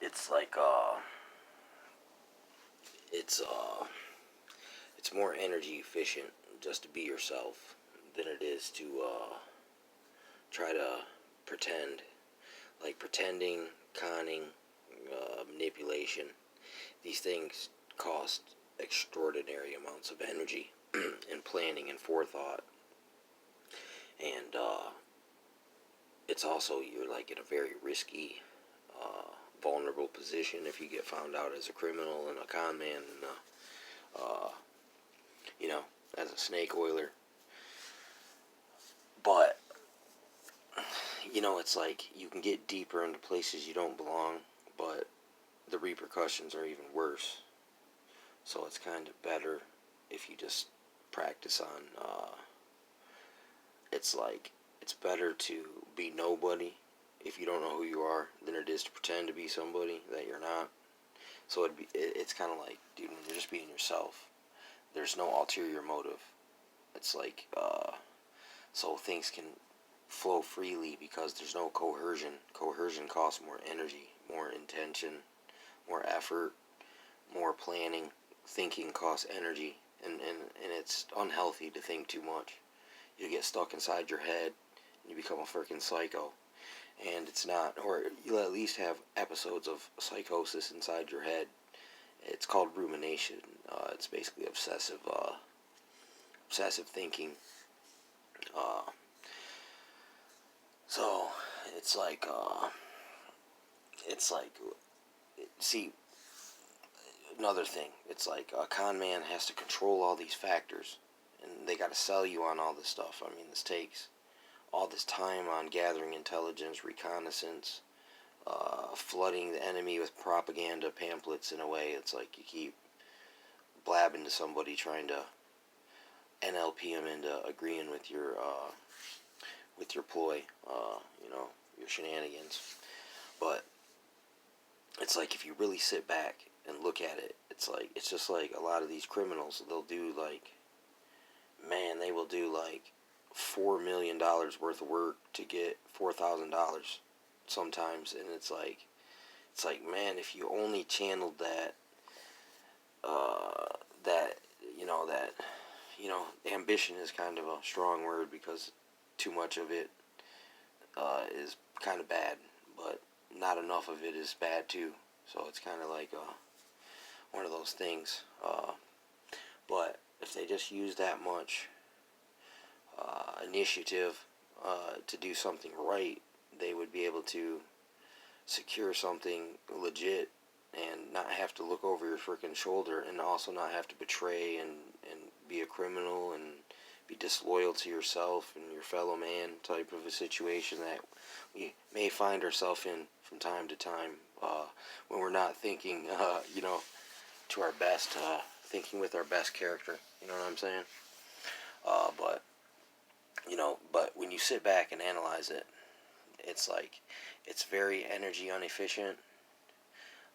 it's like it's it's more energy efficient just to be yourself than it is to try to pretend. Like pretending, conning, manipulation. These things cost extraordinary amounts of energy and planning and forethought. And it's also, you're like in a very risky, vulnerable position if you get found out as a criminal and a con man and you know, as a snake oiler. But it's like you can get deeper into places you don't belong, but the repercussions are even worse. So it's kind of better if you just practice on, it's like, it's better to be nobody if you don't know who you are than it is to pretend to be somebody that you're not. So it's kind of like, dude, when you're just being yourself, there's no ulterior motive. It's like, so things can flow freely because there's no coercion. Coercion costs more energy, more intention, more effort, more planning. Thinking costs energy, and it's unhealthy to think too much. You get stuck inside your head, and you become a freaking psycho. And it's not, or you'll at least have episodes of psychosis inside your head. It's called rumination. It's basically obsessive thinking. So it's like, see, another thing. It's like a con man has to control all these factors, and they got to sell you on all this stuff. I mean, this takes all this time on gathering intelligence, reconnaissance, flooding the enemy with propaganda pamphlets. In a way, it's like you keep blabbing to somebody, trying to NLP them into agreeing with your ploy, your shenanigans. But it's like, if you really sit back and look at it, it's just like a lot of these criminals, they'll do like, man, they will do like $4 million worth of work to get $4,000 sometimes. And it's like, man, if you only channeled that, ambition is kind of a strong word, because too much of it is kind of bad, but not enough of it is bad too. So it's kind of like one of those things. But if they just use that much initiative to do something right, they would be able to secure something legit and not have to look over your freaking shoulder, and also not have to betray and be a criminal and be disloyal to yourself and your fellow man, type of a situation that we may find ourselves in from time to time, when we're not thinking, to our best, thinking with our best character. You know what I'm saying? But when you sit back and analyze it, it's like, it's very energy inefficient.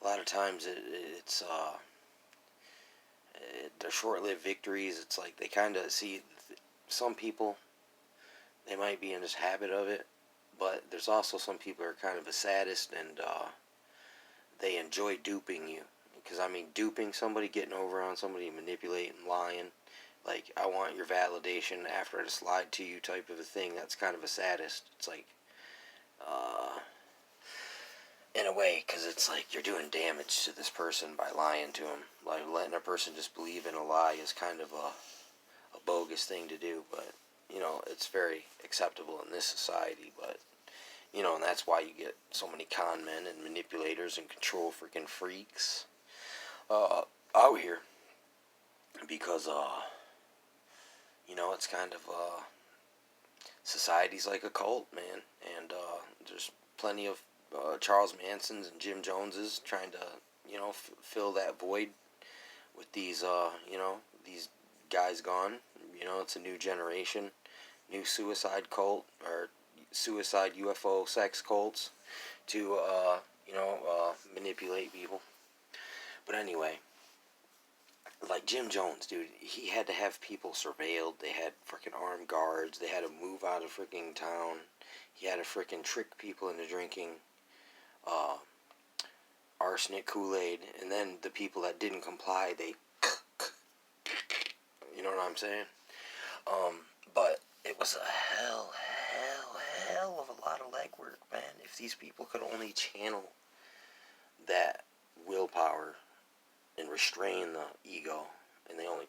A lot of times they're short-lived victories. It's like they kind of see, some people, they might be in this habit of it, but there's also some people who are kind of a sadist, and they enjoy duping you. Because, I mean, duping somebody, getting over on somebody, manipulating, lying, like, I want your validation after I just lied to you type of a thing, that's kind of a sadist. It's like, in a way, because it's like you're doing damage to this person by lying to them. Like, letting a person just believe in a lie is kind of a bogus thing to do, but, it's very acceptable in this society. But, and that's why you get so many con men and manipulators and control freaking freaks out here, because, it's kind of, society's like a cult, man, and there's plenty of Charles Mansons and Jim Joneses trying to, fill that void with these, these guys gone. It's a new generation, new suicide cult, or suicide UFO sex cults to, manipulate people. But anyway, like Jim Jones, dude, he had to have people surveilled. They had freaking armed guards. They had to move out of freaking town. He had to freaking trick people into drinking arsenic Kool-Aid, and then the people that didn't comply, they, you know what I'm saying? But it was a hell of a lot of legwork, man. If these people could only channel that willpower and restrain the ego, and they only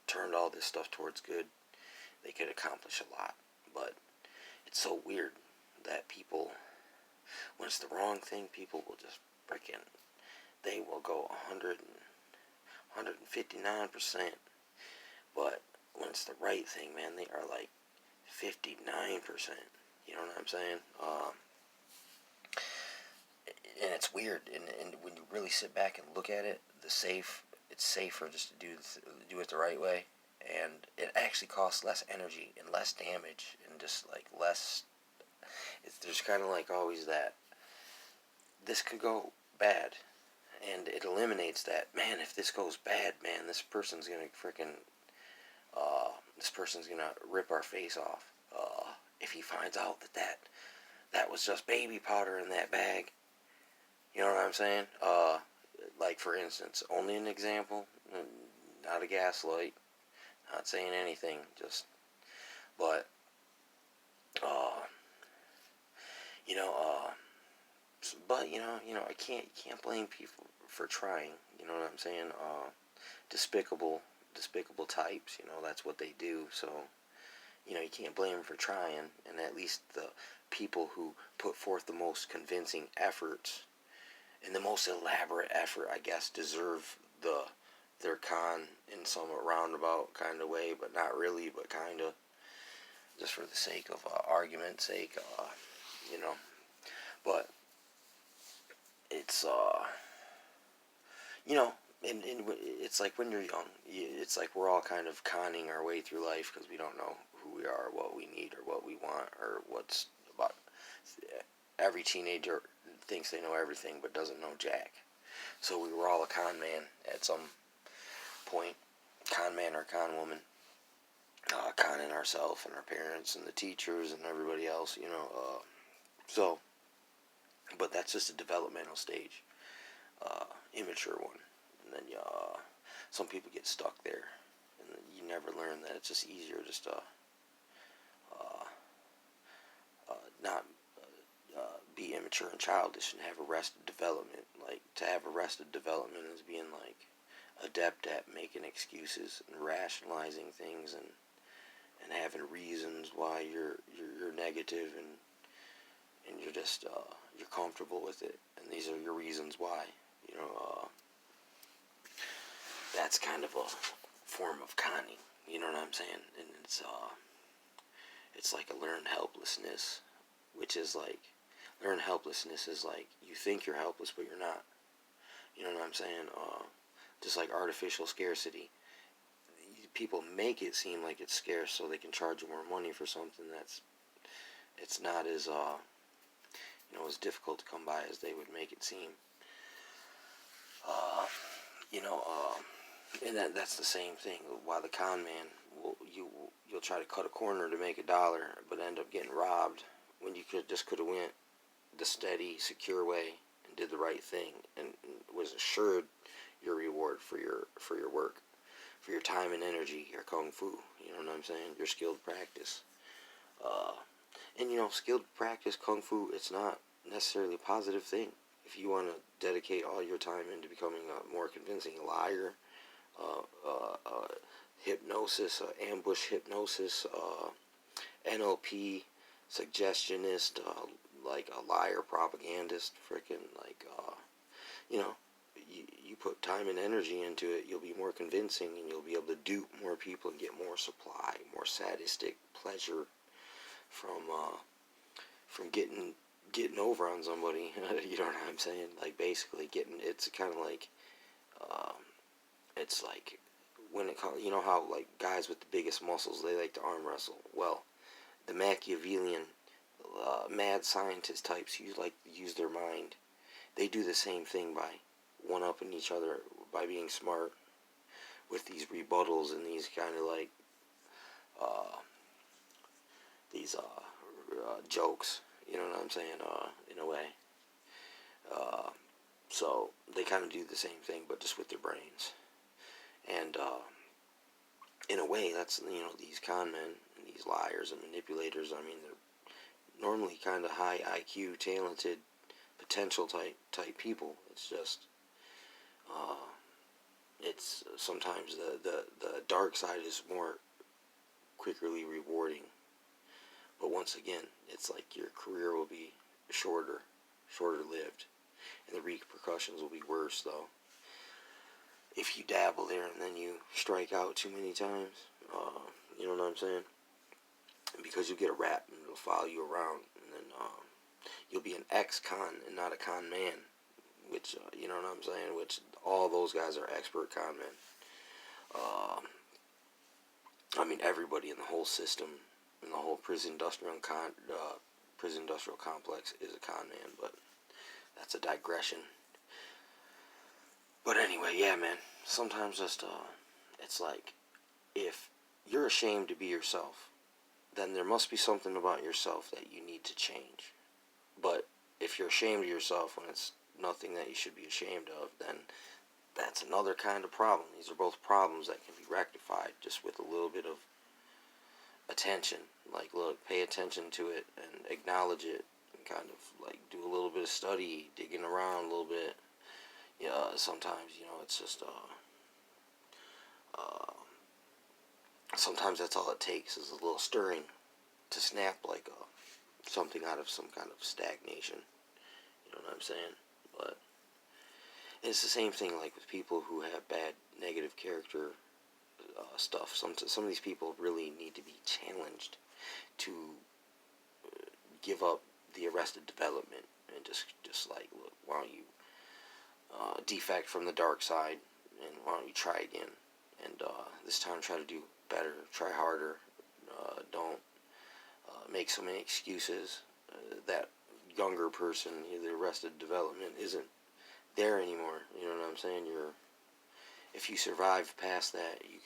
turned all this stuff towards good, they could accomplish a lot. But it's so weird that people, when it's the wrong thing, people will just freaking, they will go 159%. But when it's the right thing, man, they are like 59%. You know what I'm saying? And it's weird. And when you really sit back and look at it, it's safer just to do it the right way. And it actually costs less energy and less damage and just like less. There's kind of like always that this could go bad, and it eliminates that. Man, if this goes bad, man, this person's gonna rip our face off. If he finds out that was just baby powder in that bag, you know what I'm saying? Like for instance, only an example, not a gaslight, not saying anything, just, but, you know, but you know, you can't blame people for trying. You know what I'm saying? Despicable types. You know, that's what they do. So, you know, you can't blame them for trying. And at least the people who put forth the most convincing efforts and the most elaborate effort, I guess, deserve their con in some roundabout kind of way, but not really, but kind of, just for the sake of argument's sake, you know. But it's you know, and it's like when you're young, it's like we're all kind of conning our way through life because we don't know who we are, what we need, or what we want, or what's about. Every teenager thinks they know everything but doesn't know jack. So we were all a con man at some point, con man or con woman, conning ourselves and our parents and the teachers and everybody else, you know. So, but that's just a developmental stage, immature one, and then some people get stuck there, and then you never learn that it's just easier just to not be immature and childish and have arrested development. Like, to have arrested development is being like adept at making excuses and rationalizing things and having reasons why you're negative, and you're just you're comfortable with it, and these are your reasons why. You know, that's kind of a form of conning. You know what I'm saying? And it's like a learned helplessness, which is like, learned helplessness is like you think you're helpless but you're not. You know what I'm saying? Just like artificial scarcity. People make it seem like it's scarce so they can charge you more money for something it's not as as difficult to come by as they would make it seem. And that's the same thing. While the con man you'll try to cut a corner to make $1, but end up getting robbed when you could have went the steady, secure way and did the right thing and was assured your reward for your work, for your time and energy, your kung fu. You know what I'm saying? Your skilled practice. And skilled practice kung fu, it's not necessarily a positive thing. If you want to dedicate all your time into becoming a more convincing liar, hypnosis, ambush hypnosis, NLP, suggestionist, like a liar propagandist, freaking like, you put time and energy into it, you'll be more convincing, and you'll be able to dupe more people and get more supply, more sadistic pleasure from getting over on somebody. You know what I'm saying? Like, basically it's kind of like, it's like when it comes, you know how like guys with the biggest muscles, they like to arm wrestle. Well, the Machiavellian mad scientist types who like to use their mind, they do the same thing by one-upping each other by being smart with these rebuttals and these kind of like these jokes. You know what I'm saying? In a way, So they kind of do the same thing, but just with their brains. And in a way, that's, these con men and these liars and manipulators. I mean, they're normally kind of high IQ, talented, potential type people. It's just, it's sometimes the dark side is more quickly rewarding. But once again, it's like your career will be shorter lived, and the repercussions will be worse, though, if you dabble there and then you strike out too many times. You know what I'm saying? Because you get a rap and it'll follow you around, and then you'll be an ex-con and not a con man, which, you know what I'm saying? Which all those guys are expert con men. I mean, everybody in the whole system, in the whole prison industrial complex is a con man, but that's a digression. But anyway, yeah, man. Sometimes just it's like, if you're ashamed to be yourself, then there must be something about yourself that you need to change. But if you're ashamed of yourself when it's nothing that you should be ashamed of, then that's another kind of problem. These are both problems that can be rectified just with a little bit of attention. Like, look, pay attention to it and acknowledge it, and kind of like do a little bit of study, digging around a little bit. Yeah, sometimes, it's just sometimes that's all it takes, is a little stirring to snap like something out of some kind of stagnation. You know what I'm saying? But it's the same thing like with people who have bad negative character stuff. Some of these people really need to be challenged to give up the arrested development and just like, look, why don't you defect from the dark side, and why don't you try again, and this time try to do better, try harder, don't make so many excuses. That younger person, the arrested development isn't there anymore. You know what I'm saying? If you survive past that, you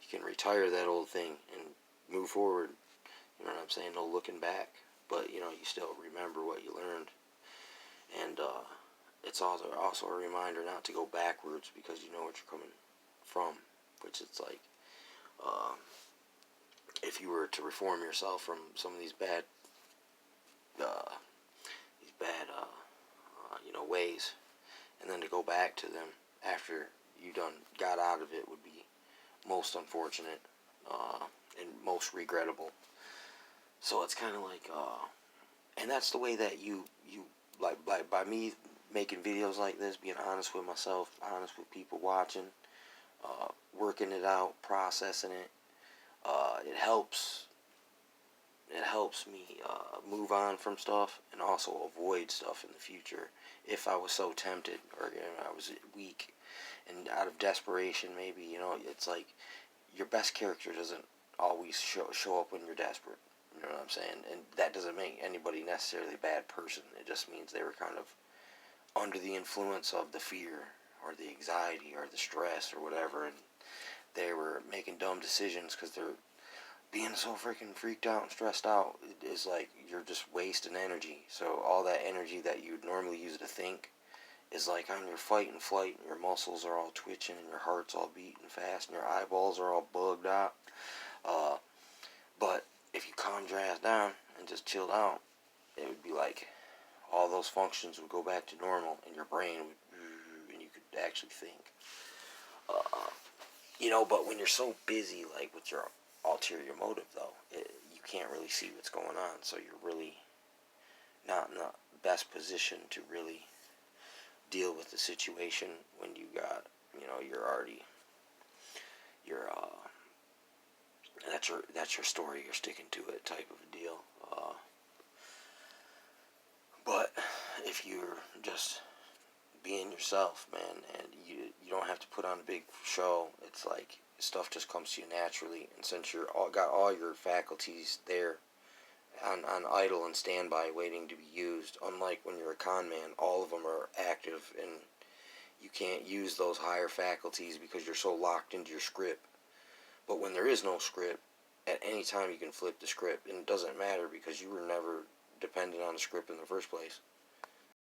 can retire that old thing and move forward. You know what I'm saying? No looking back, but you still remember what you learned, and it's also a reminder not to go backwards, because you know what you're coming from. Which it's like, if you were to reform yourself from some of these bad ways, and then to go back to them after you got out of it, would be most unfortunate and most regrettable. So it's kind of like, and that's the way that you like by me making videos like this, being honest with myself, honest with people watching, working it out, processing it. It helps me move on from stuff, and also avoid stuff in the future if I was so tempted, or I was weak, and out of desperation, maybe, it's like, your best character doesn't always show up when you're desperate. You know what I'm saying? And that doesn't make anybody necessarily a bad person. It just means they were kind of under the influence of the fear, or the anxiety, or the stress, or whatever, and they were making dumb decisions because they're being so freaking freaked out and stressed out. Is like, you're just wasting energy. So all that energy that you'd normally use to think is like on your fight and flight, and your muscles are all twitching, and your heart's all beating fast, and your eyeballs are all bugged out. But if you calmed your ass down and just chilled out, it would be like all those functions would go back to normal, and your brain would, and you could actually think. But when you're so busy, like with your ulterior motive, though, you can't really see what's going on, so you're really not in the best position to really deal with the situation when you got, that's your story, you're sticking to it type of a deal. But if you're just being yourself, man, and you don't have to put on a big show, it's like stuff just comes to you naturally, and since got all your faculties there on idle and standby waiting to be used, unlike when you're a con man, all of them are active, and you can't use those higher faculties because you're so locked into your script. But when there is no script, at any time you can flip the script, and it doesn't matter because you were never dependent on the script in the first place.